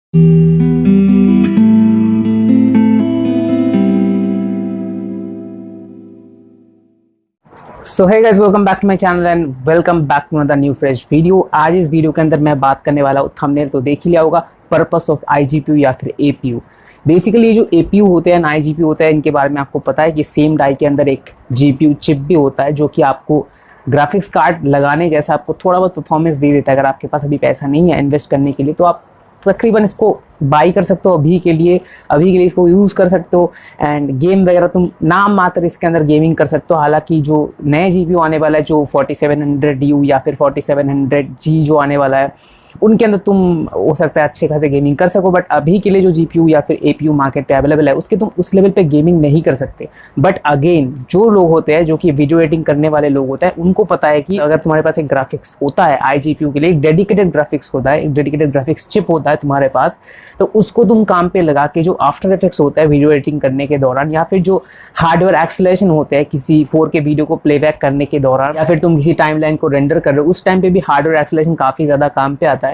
So hey guys, welcome back to my channel and welcome back to another new fresh video. आज इस video के अंदर मैं बात करने वाला हूँ, थंबनेल तो देख ही लिया होगा, पर्पस ऑफ आईजीपीयू या फिर एपीयू। बेसिकली जो एपीयू होते हैं, आईजीपीयू होता है, इनके बारे में आपको पता है कि सेम डाई के अंदर एक जीपीयू चिप भी होता है जो कि आपको ग्राफिक्स कार्ड लगाने जैसा आपको थोड़ा बहुत परफॉर्मेंस दे देता है। अगर आपके पास अभी पैसा नहीं है इन्वेस्ट करने के लिए तो आप तकरीबन इसको बाई कर सकते हो अभी के लिए इसको यूज़ कर सकते हो। एंड गेम वगैरह तुम नाम मात्र इसके अंदर गेमिंग कर सकते हो। हालांकि जो नए जीपीयू आने वाला है, जो 4700U या फिर 4700G जो आने वाला है, उनके अंदर तुम हो सकता है अच्छे खासे गेमिंग कर सको। बट अभी के लिए जो जीपीयू या फिर एपीयू मार्केट पे अवेलेबल है उसके तुम उस लेवल पे गेमिंग नहीं कर सकते। बट अगेन जो लोग होते हैं, जो कि वीडियो एडिटिंग करने वाले लोग होते हैं, उनको पता है कि अगर तुम्हारे पास एक ग्राफिक्स होता है आईजीपीयू के लिए, एक डेडिकेटेड ग्राफिक्स होता है, एक डेडिकेटेड ग्राफिक्स चिप होता है तुम्हारे पास, तो उसको तुम काम पे लगा के जो आफ्टर इफेक्ट्स होता है वीडियो एडिटिंग करने के दौरान, या फिर जो हार्डवेयर एक्सेलरेशन होते हैं किसी 4K वीडियो को प्लेबैक करने के दौरान, या फिर तुम किसी टाइमलाइन को रेंडर कर रहे हो, उस टाइम पे भी हार्डवेयर एक्सेलरेशन काफ़ी ज़्यादा काम पे आता है।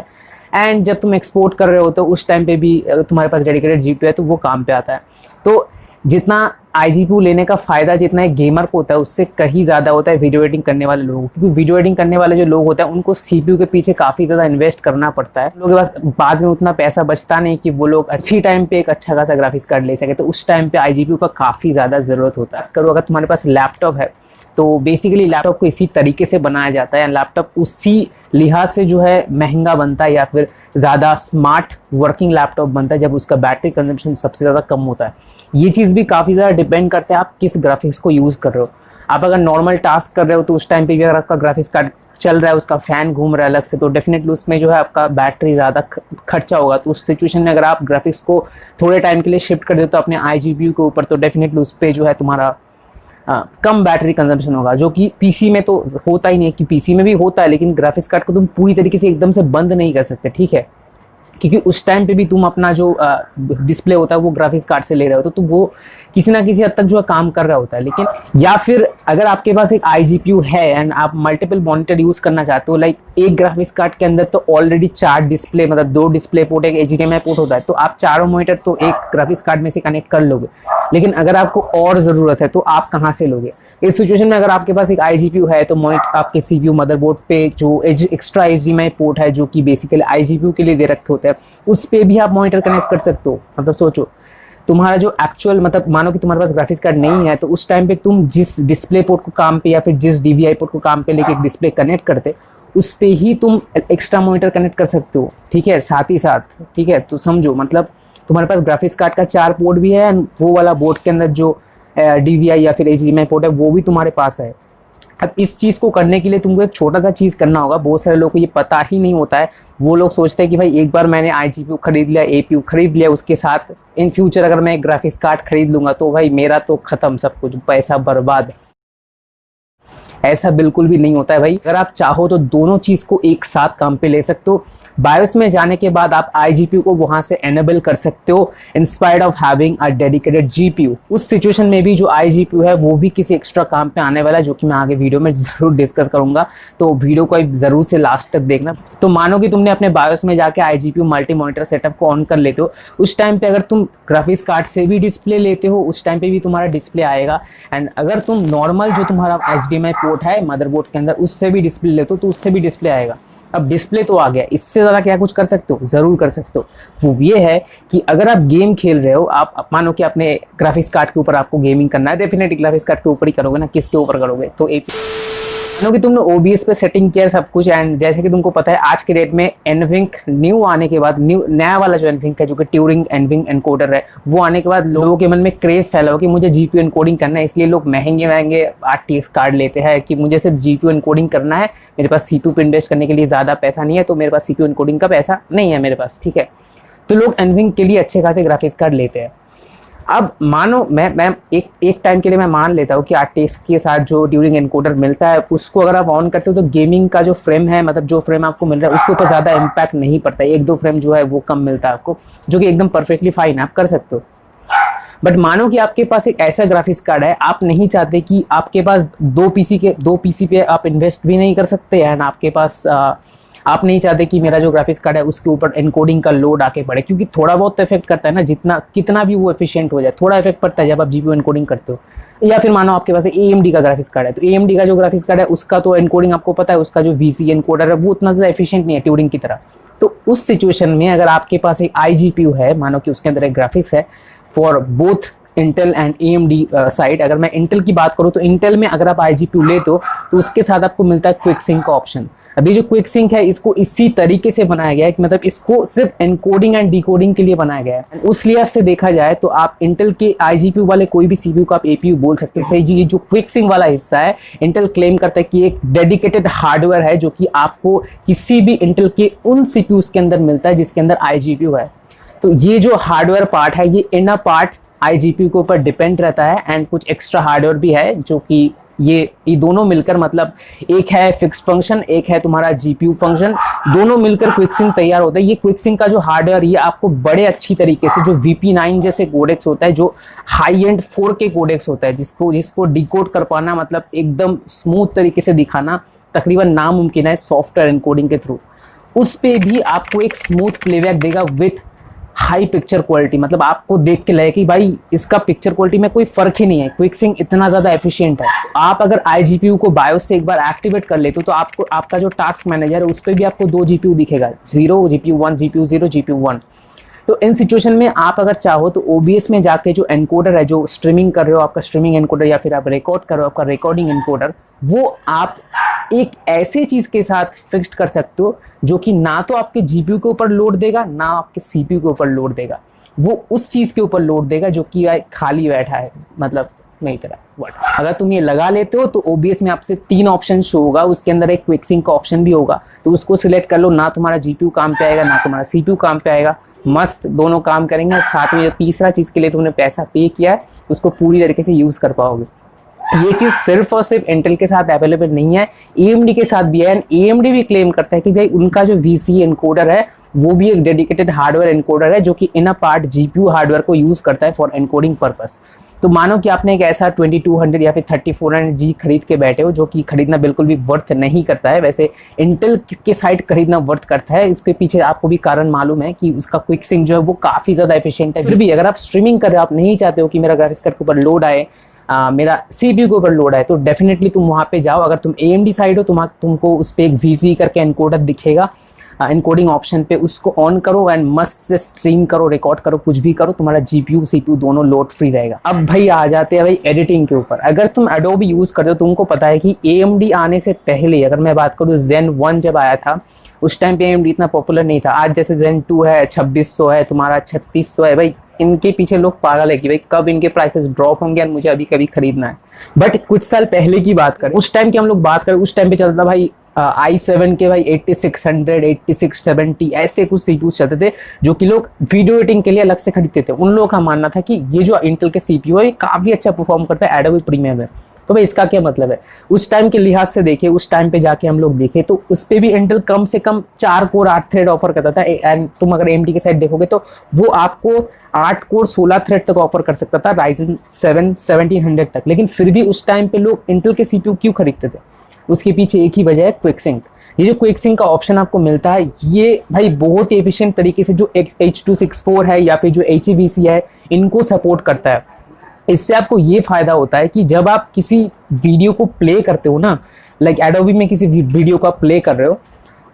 एंड जब तुम एक्सपोर्ट कर रहे हो तो उस टाइम पे भी तुम्हारे पास डेडिकेटेड जीपीयू है तो वो काम पे आता है। तो जितना आईजीपीयू लेने का फायदा जितना एक गेमर को होता है, उससे कहीं ज़्यादा होता है वीडियो एडिटिंग करने वाले लोगों को। क्योंकि वीडियो एडिटिंग करने वाले जो लोग होते हैं उनको सीपीयू के पीछे काफ़ी ज़्यादा इन्वेस्ट करना पड़ता है। लोगों के पास बाद में उतना पैसा बचता नहीं कि वो लोग अच्छी टाइम पे एक अच्छा खासा ग्राफिक्स कार्ड ले सके, तो उस टाइम पे आईजीपीयू का काफ़ी ज़्यादा ज़रूरत होता है। करो अगर तुम्हारे पास लैपटॉप है तो बेसिकली लैपटॉप को इसी तरीके से बनाया जाता है। लैपटॉप उसी लिहाज से जो है महंगा बनता है या फिर ज़्यादा स्मार्ट वर्किंग लैपटॉप बनता है जब उसका बैटरी कंजम्पशन सबसे ज़्यादा कम होता है। ये चीज़ भी काफ़ी ज़्यादा डिपेंड करता है आप किस ग्राफिक्स को यूज़ कर रहे हो। आप अगर नॉर्मल टास्क कर रहे हो तो उस टाइम पे भी अगर आपका ग्राफिक्स कार्ड चल रहा है, उसका फैन घूम रहा है अलग से, तो डेफिनेटली उसमें जो है आपका बैटरी ज़्यादा खर्चा होगा। तो उस सिचुएशन में अगर आप ग्राफिक्स को थोड़े टाइम के लिए शिफ्ट कर देते हो अपने आईजीपीयू के ऊपर, तो डेफिनेटली उस पर जो है तुम्हारा कम बैटरी कंजम्पशन होगा, जो कि पीसी में तो होता ही नहीं है। कि पीसी में भी होता है लेकिन ग्राफिक्स कार्ड को तुम पूरी तरीके से एकदम से बंद नहीं कर सकते, ठीक है, क्योंकि उस टाइम पे भी तुम अपना जो डिस्प्ले होता है वो ग्राफिक्स कार्ड से ले रहे हो, तो वो किसी ना किसी हद तक जो है काम कर रहा होता है। लेकिन या फिर अगर आपके पास एक आईजीपीयू है एंड आप मल्टीपल मॉनिटर यूज करना चाहते हो, लाइक एक ग्राफिक्स कार्ड के अंदर तो ऑलरेडी 4 डिस्प्ले, मतलब 2 डिस्प्ले पोर्ट, एक एचडीएमआई पोर्ट होता है, तो आप चारों मॉनिटर तो एक ग्राफिक्स कार्ड में से कनेक्ट कर लोगे। लेकिन अगर आपको और ज़रूरत है तो आप कहाँ से लोगे? इस सिचुएशन में अगर आपके पास एक आईजीपीयू है तो मॉनिटर आपके सीपीयू मदरबोर्ड पे जो एक्स्ट्रा एचडीएमआई पोर्ट है, जो कि बेसिकली आईजीपीयू के लिए दे रखे होते हैं, उस पे भी आप मॉनिटर कनेक्ट कर सकते हो। मतलब सोचो, तुम्हारा जो एक्चुअल, मतलब मानो कि तुम्हारे पास ग्राफिक्स कार्ड नहीं है तो उस टाइम पे तुम जिस डिस्प्ले पोर्ट को काम पे या फिर जिस डीवीआई पोर्ट को काम पे लेके एक डिस्प्ले कनेक्ट करते, उस पे ही तुम एक्स्ट्रा मॉनिटर कनेक्ट कर सकते हो, ठीक है, साथ ही साथ, ठीक है। तो समझो, मतलब तुम्हारे पास ग्राफिक्स कार्ड का 4 पोर्ट भी है एंड वो वाला बोर्ड के अंदर जो डीवीआई या फिर एचडीएमआई पोर्ट है वो भी तुम्हारे पास है। अब इस चीज़ को करने के लिए तुमको एक छोटा सा चीज़ करना होगा। बहुत सारे लोगों को ये पता ही नहीं होता है। वो लोग सोचते हैं कि भाई एक बार मैंने आईजीपीयू खरीद लिया, एपीयू खरीद लिया, उसके साथ इन फ्यूचर अगर मैं ग्राफिक्स कार्ड खरीद लूंगा तो भाई मेरा तो खत्म, सब कुछ पैसा बर्बाद। ऐसा बिल्कुल भी नहीं होता है भाई। अगर आप चाहो तो दोनों चीज़ को एक साथ काम पे ले सकते हो। बायोस में जाने के बाद आप आईजीपीयू को वहां से एनेबल कर सकते हो inspired of having a dedicated GPU. उस सिचुएशन में भी जो आईजीपीयू है वो भी किसी एक्स्ट्रा काम पे आने वाला है, जो कि मैं आगे वीडियो में जरूर डिस्कस करूंगा, तो वीडियो को जरूर से लास्ट तक देखना। तो मानो कि तुमने अपने बायोस में जाके आईजीपीयू मल्टी मॉनिटर सेटअप को ऑन कर लेते हो, उस टाइम पे अगर तुम ग्राफिक्स कार्ड से भी डिस्प्ले लेते हो उस टाइम पे भी तुम्हारा डिस्प्ले आएगा। एंड अगर तुम नॉर्मल जो तुम्हारा एचडीएमआई पोर्ट है मदरबोर्ड के अंदर उससे भी डिस्प्ले लेते हो तो उससे भी डिस्प्ले आएगा। अब डिस्प्ले तो आ गया, इससे ज़्यादा क्या कुछ कर सकते हो? ज़रूर कर सकते हो। वो ये है कि अगर आप गेम खेल रहे हो, आप मानो कि अपने ग्राफिक्स कार्ड के ऊपर आपको गेमिंग करना है, डेफिनेटली ग्राफिक्स कार्ड के ऊपर ही करोगे ना, किसके ऊपर करोगे? तो मानो कि तुमने ओबीएस पे सेटिंग किया सब कुछ, एंड जैसे कि तुमको पता है आज के डेट में एनविंक न्यू आने के बाद, नया वाला जो एनविंक है, जो कि ट्यूरिंग एनविंक एनकोडर है, वो आने के बाद लोगों के मन में क्रेज फैला हो कि मुझे जीपीयू एनकोडिंग करना है। इसलिए लोग महंगे महंगे आरटीएक्स कार्ड लेते हैं कि मुझे सिर्फ जीपीयू एनकोडिंग करना है, मेरे पास सीपीयू पे इन्वेस्ट करने के लिए ज़्यादा पैसा नहीं है, तो मेरे पास सीपीयू एनकोडिंग का पैसा नहीं है मेरे पास, ठीक है। तो लोग एनविंक के लिए अच्छे खासे ग्राफिक्स कार्ड लेते हैं। अब मानो मैं एक टाइम के लिए मैं मान लेता हूँ कि आरटीएक्स के साथ जो ड्यूरिंग एनकोडर मिलता है उसको अगर आप ऑन करते हो तो गेमिंग का जो फ्रेम है, मतलब जो फ्रेम आपको मिल रहा है उसके ऊपर ज़्यादा इम्पैक्ट नहीं पड़ता है। 1-2 फ्रेम जो है वो कम मिलता है आपको, जो कि एकदम परफेक्टली फाइन, आप कर सकते हो। बट मानो कि आपके पास एक ऐसा ग्राफिक्स कार्ड है, आप नहीं चाहते कि आपके पास दो पीसी पे आप इन्वेस्ट भी नहीं कर सकते, एंड आपके पास आप नहीं चाहते कि मेरा जो ग्राफिक्स कार्ड है उसके ऊपर एनकोडिंग का लोड आके पड़े, क्योंकि थोड़ा बहुत इफेक्ट करता है ना, जितना कितना भी वो एफिशिएंट हो जाए थोड़ा इफेक्ट पड़ता है जब आप जीपीयू एनकोडिंग करते हो। या फिर मानो आपके पास AMD का ग्राफिक्स कार्ड है, तो AMD का जो ग्राफिक्स कार्ड है उसका तो एनकोडिंग आपको पता है, उसका जो VC एनकोडर है वो उतना ज़्यादा एफिशिएंट नहीं है ट्यूरिंग की तरह। तो उस सिचुएशन में अगर आपके पास एक iGPU है, मानो कि उसके अंदर एक ग्राफिक्स है for both Intel and AMD side, अगर मैं इंटेल की बात करूँ तो इंटेल में अगर आप iGPU लेते हो तो उसके साथ आपको मिलता है क्विक सिंक का ऑप्शन। अभी जो क्विक सिंक है इसको इसी तरीके से बनाया गया है कि मतलब इसको सिर्फ एनकोडिंग एंड डिकोडिंग के लिए बनाया गया है। उस लिहाज से देखा जाए तो आप इंटेल के iGPU वाले कोई भी CPU को आप APU बोल सकते हैं। सही, ये जो क्विक सिंक वाला हिस्सा है इंटेल क्लेम करता है कि एक डेडिकेटेड हार्डवेयर है जो कि आपको किसी भी इंटेल के उन CPUs के अंदर मिलता है जिसके अंदर iGPU है। तो ये जो हार्डवेयर पार्ट है ये इनर पार्ट iGPU के ऊपर डिपेंड रहता है, एंड कुछ एक्स्ट्रा हार्डवेयर भी है जो कि ये दोनों मिलकर, मतलब एक है फिक्स फंक्शन, एक है तुम्हारा GPU फंक्शन, दोनों मिलकर क्विकसिंक तैयार होता है। ये क्विकसिंक का जो हार्डवेयर ये आपको बड़े अच्छी तरीके से जो VP9 जैसे कोडेक्स होता है, जो हाई एंड 4K कोडेक्स होता है, जिसको डिकोड कर पाना मतलब एकदम स्मूथ तरीके से दिखाना तकरीबन नामुमकिन है सॉफ्टवेयर एनकोडिंग के थ्रू। उस पे भी आपको एक स्मूथ प्लेबैक देगा विथ हाई पिक्चर क्वालिटी, मतलब आपको देख के लगे कि भाई इसका पिक्चर क्वालिटी में कोई फर्क ही नहीं है, क्विकसिंक इतना ज्यादा एफिशिएंट है। आप अगर iGPU को बायोस से एक बार एक्टिवेट कर लेते हो तो आपको आपका जो टास्क मैनेजर है उस पर भी आपको 2 GPU दिखेगा, 0 GPU 1 GPU 0 GPU 1। तो इन सिचुएशन में आप अगर चाहो तो OBS में जाके जो एनकोडर है, जो स्ट्रीमिंग कर रहे हो आपका स्ट्रीमिंग एनकोडर, या फिर आप रिकॉर्ड कर रहे हो आपका रिकॉर्डिंग एनकोडर, वो आप एक ऐसे चीज के साथ फिक्स्ड कर सकते हो जो कि ना तो आपके GPU के ऊपर लोड देगा ना आपके CPU के ऊपर लोड देगा, वो उस चीज के ऊपर लोड देगा जो कि खाली बैठा है, मतलब नहीं तरह। अगर तुम ये लगा लेते हो तो OBS में आपसे 3 ऑप्शन शो होगा, उसके अंदर एक क्विकसिंक का ऑप्शन भी होगा, तो उसको सिलेक्ट कर लो। ना तुम्हारा GPU काम पे आएगा ना तुम्हारा CPU काम पे आएगा, मस्त दोनों काम करेंगे। साथ में तीसरा चीज के लिए तुमने पैसा पे किया है उसको पूरी तरीके से यूज कर पाओगे। ये चीज सिर्फ और सिर्फ इंटेल के साथ अवेलेबल नहीं है, AMD के साथ भी है। AMD भी क्लेम करता है कि भाई उनका जो VC एनकोडर है वो भी एक डेडिकेटेड हार्डवेयर एनकोडर है जो कि इन अ पार्ट GPU हार्डवेयर को यूज करता है फॉर एनकोडिंग पर्पस। तो मानो कि आपने एक ऐसा 2200 या फिर 3400G खरीद के बैठे हो, जो कि खरीदना बिल्कुल भी वर्थ नहीं करता है। वैसे इंटेल के साइड खरीदना वर्थ करता है, इसके पीछे आपको भी कारण मालूम है कि उसका क्विकसिंक जो है वो काफी ज्यादा एफिशिएंट है। फिर भी अगर आप स्ट्रीमिंग कर रहे हो, आप नहीं चाहते हो कि मेरा ग्राफिक्स कार्ड के ऊपर लोड आए, मेरा CPU के ऊपर लोड है, तो डेफिनेटली तुम वहां पे जाओ। अगर तुम AMD साइड हो तुमको उस पर एक VC करके एनकोडर दिखेगा एनकोडिंग ऑप्शन पे, उसको ऑन करो एंड मस्त से स्ट्रीम करो, रिकॉर्ड करो, कुछ भी करो, तुम्हारा GPU CPU दोनों लोड फ्री रहेगा। अब भाई आ जाते हैं भाई एडिटिंग के ऊपर। अगर तुम Adobe यूज करते हो तुमको पता है कि AMD आने से पहले, अगर मैं बात करूँ Zen 1 जब आया था उस टाइम पे AMD इतना पॉपुलर नहीं था। आज जैसे Zen 2 है 2600 है, तुम्हारा 3600 है, भाई इनके पीछे लोग पागल है कि भाई कब इनके प्राइसेस ड्रॉप होंगे और मुझे अभी कभी खरीदना है। बट कुछ साल पहले की बात करें, उस टाइम की हम लोग बात करें, उस टाइम पे चलता भाई i7 के भाई 8600 8670 ऐसे कुछ CPUs चलते थे जो कि लोग वीडियो एडिटिंग के लिए अलग से खरीदते थे। उन लोगों का मानना था कि ये जो इंटेल के CPU है ये काफी अच्छा परफॉर्म करता है Adobe प्रीमियर में। तो भाई इसका क्या मतलब है, उस टाइम के लिहाज से देखिए, उस टाइम पे जाके हम लोग देखें तो उस पे भी इंटेल कम से कम 4 कोर 8 थ्रेड ऑफर करता था। एंड तुम अगर AMD के साइड देखोगे तो वो आपको 8 कोर 16 थ्रेड तक ऑफर कर सकता था, Ryzen 7 1700 तक। लेकिन फिर भी उस टाइम पे लोग इंटेल के CPU क्यों खरीदते थे, उसके पीछे एक ही वजह है क्विकसिंक। ये जो क्विकसिंक का ऑप्शन आपको मिलता है ये भाई बहुत ही एफिशिएंट तरीके से जो H264 है या फिर जो HEVC है इनको सपोर्ट करता है। इससे आपको ये फायदा होता है कि जब आप किसी वीडियो को प्ले करते हो ना, लाइक एडोबी में किसी वीडियो को आप प्ले कर रहे हो,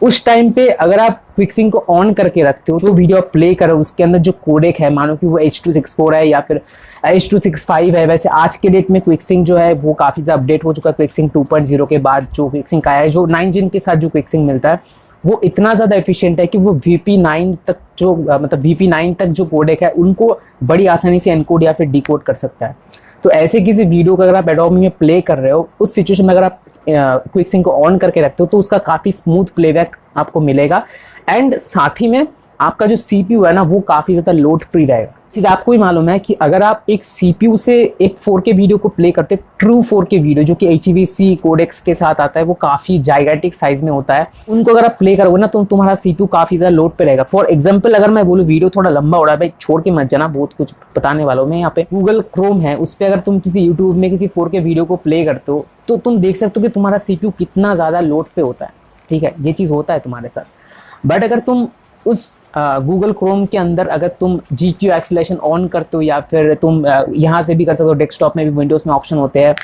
उस टाइम पे अगर आप क्विकसिंक को ऑन करके रखते हो तो वीडियो आप प्ले करो, उसके अंदर जो कोडेक है, मानो कि वो H264 है या फिर H265 है। वैसे आज के डेट में क्विकसिंक जो है वो काफी ज्यादा अपडेट हो चुका है। क्विकसिंक 2.0 के बाद जो क्विकसिंक आया है, जो 9 जिन के साथ जो क्विकसिंक मिलता है वो इतना ज्यादा एफिशिएंट है कि वो VP9 तक जो मतलब VP9 तक जो कोडेक है उनको बड़ी आसानी से एनकोड या फिर डिकोड कर सकता है। तो ऐसे किसी वीडियो को अगर आप एडोबी में प्ले कर रहे हो, उस सिचुएशन में अगर आप क्विकसिंक को ऑन करके रखते हो तो उसका काफी स्मूथ प्लेबैक आपको मिलेगा। एंड साथ ही में आपका जो CPU है ना वो काफी ज्यादा लोड फ्री रहेगा। चीज आपको ही मालूम है कि अगर आप एक CPU से एक 4K वीडियो को प्ले करते हो, ट्रू 4K वीडियो जो कि HEVC कोडेक्स के साथ आता है, वो काफी जाइगेटिक साइज में होता है, उनको अगर आप प्ले करोगे ना तो तुम्हारा CPU काफी ज्यादा लोड पे रहेगा। फॉर एग्जांपल अगर मैं बोलूँ वीडियो थोड़ा लंबा हो रहा है, भाई छोड़ के मत जाना, बहुत कुछ बताने वाला हूँ मैं यहाँ पे। गूगल क्रोम है, उस पर अगर तुम किसी यूट्यूब में किसी 4K वीडियो को प्ले करते हो तो तुम देख सकते हो कि तुम्हारा CPU कितना ज्यादा लोड पे होता है। ठीक है, ये चीज़ होता है तुम्हारे साथ। बट अगर तुम उस गूगल क्रोम के अंदर अगर तुम GPU एक्सेलरेशन ऑन करते हो, या फिर तुम यहाँ से भी कर सकते हो, डेस्कटॉप में भी विंडोज़ में ऑप्शन होते हैं,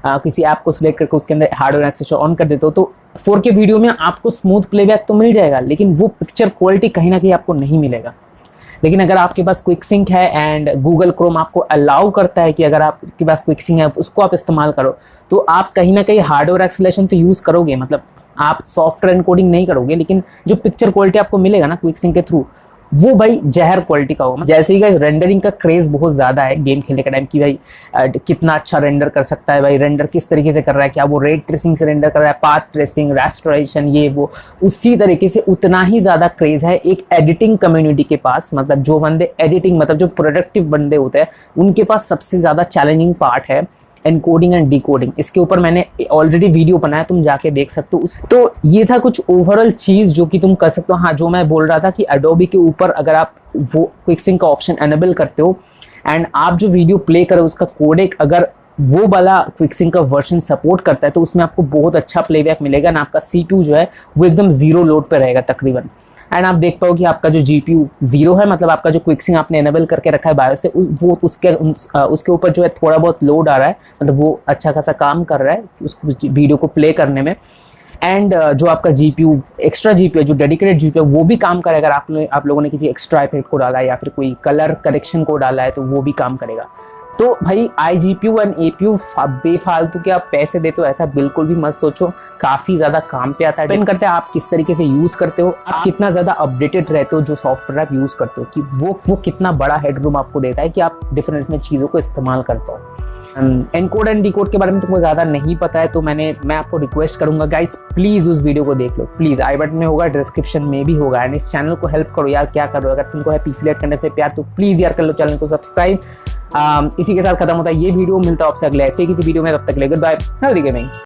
किसी ऐप को सिलेक्ट करके उसके अंदर हार्डवेयर एक्सेलरेशन ऑन कर देते हो, तो 4K वीडियो में आपको स्मूथ प्लेबैक तो मिल जाएगा, लेकिन वो पिक्चर क्वालिटी कहीं ना कहीं आपको नहीं मिलेगा। लेकिन अगर आपके पास क्विक सिंक है एंड गूगल क्रोम आपको अलाउ करता है कि अगर आपके पास क्विक सिंक है उसको आप इस्तेमाल करो, तो आप कहीं ना कहीं हार्डवेयर एक्सेलरेशन तो यूज़ करोगे, मतलब आप सॉफ्टवेयर एनकोडिंग नहीं करोगे, लेकिन जो पिक्चर क्वालिटी आपको मिलेगा ना क्विक सिंक के थ्रू, वो भाई जहर क्वालिटी का होगा। जैसे ही गाइस रेंडरिंग का क्रेज बहुत ज़्यादा है गेम खेलने के टाइम कि भाई कितना अच्छा रेंडर कर सकता है, भाई रेंडर किस तरीके से कर रहा है, क्या वो रे ट्रेसिंग से रेंडर कर रहा है, पाथ ट्रेसिंग, रेस्टोरेशन, ये वो, उसी तरीके से उतना ही ज़्यादा क्रेज है एक एडिटिंग कम्युनिटी के पास। मतलब जो बंदे एडिटिंग, मतलब जो प्रोडक्टिव बंदे होते हैं, उनके पास सबसे ज़्यादा चैलेंजिंग पार्ट है एनकोडिंग एंड डिकोडिंग। इसके ऊपर मैंने ऑलरेडी वीडियो बनाया, तुम जाके देख सकते हो। तो ये था कुछ ओवरऑल चीज जो कि तुम कर सकते हो। हाँ, जो मैं बोल रहा था कि एडोबी के ऊपर अगर आप वो क्विक सिंक का ऑप्शन एनेबल करते हो एंड आप जो वीडियो प्ले करो उसका कोडेक अगर वो वाला क्विक सिंक का वर्जन सपोर्ट करता है, तो उसमें आपको बहुत अच्छा प्लेबैक मिलेगा ना। आपका CPU जो है वो एकदम जीरो लोड पे रहेगा तकरीबन, एंड आप देख पाओ कि आपका जो GPU जीरो है, मतलब आपका जो क्विक सिंक आपने एनेबल करके रखा है बायो से, वो उसके ऊपर जो है थोड़ा बहुत लोड आ रहा है, मतलब वो अच्छा खासा काम कर रहा है उस वीडियो को प्ले करने में। एंड जो आपका GPU एक्स्ट्रा GPU है, जो डेडिकेटेड GPU है, वो भी काम करेगा। अगर आप लोगों ने किसी एक्स्ट्रा इफेक्ट को डाला है या फिर कोई कलर करेक्शन को डाला है, तो वो भी काम करेगा। तो भाई iGPU एंड APU बेफालतू के आप पैसे देते हो, ऐसा बिल्कुल भी मत सोचो, काफी ज्यादा काम पे आता है। डिपेंड करता है आप किस तरीके से यूज करते हो, आप कितना ज्यादा अपडेटेड रहते हो जो सॉफ्टवेयर आप यूज करते हो, कि वो कितना बड़ा हेडरूम आपको देता है कि आप डिफरेंट में चीजों को इस्तेमाल कर पाओ। एनकोड एंड डिकोड के बारे में तुमको ज्यादा नहीं पता है, तो मैं आपको रिक्वेस्ट करूंगा गाइस, प्लीज उस वीडियो को देख लो, प्लीज। आई बटन में होगा, डिस्क्रिप्शन में भी होगा, एंड इस चैनल को हेल्प करो यार, क्या करो। अगर तुमको है पीसीलेट करने से प्यार, तो प्लीज यार कर लो चैनल को सब्सक्राइब। इसी के साथ खत्म होता है ये वीडियो, मिलता है आपसे अगले ऐसे किसी वीडियो में, तब तक के लिए गुड बाय, हेल्दी गेमिंग।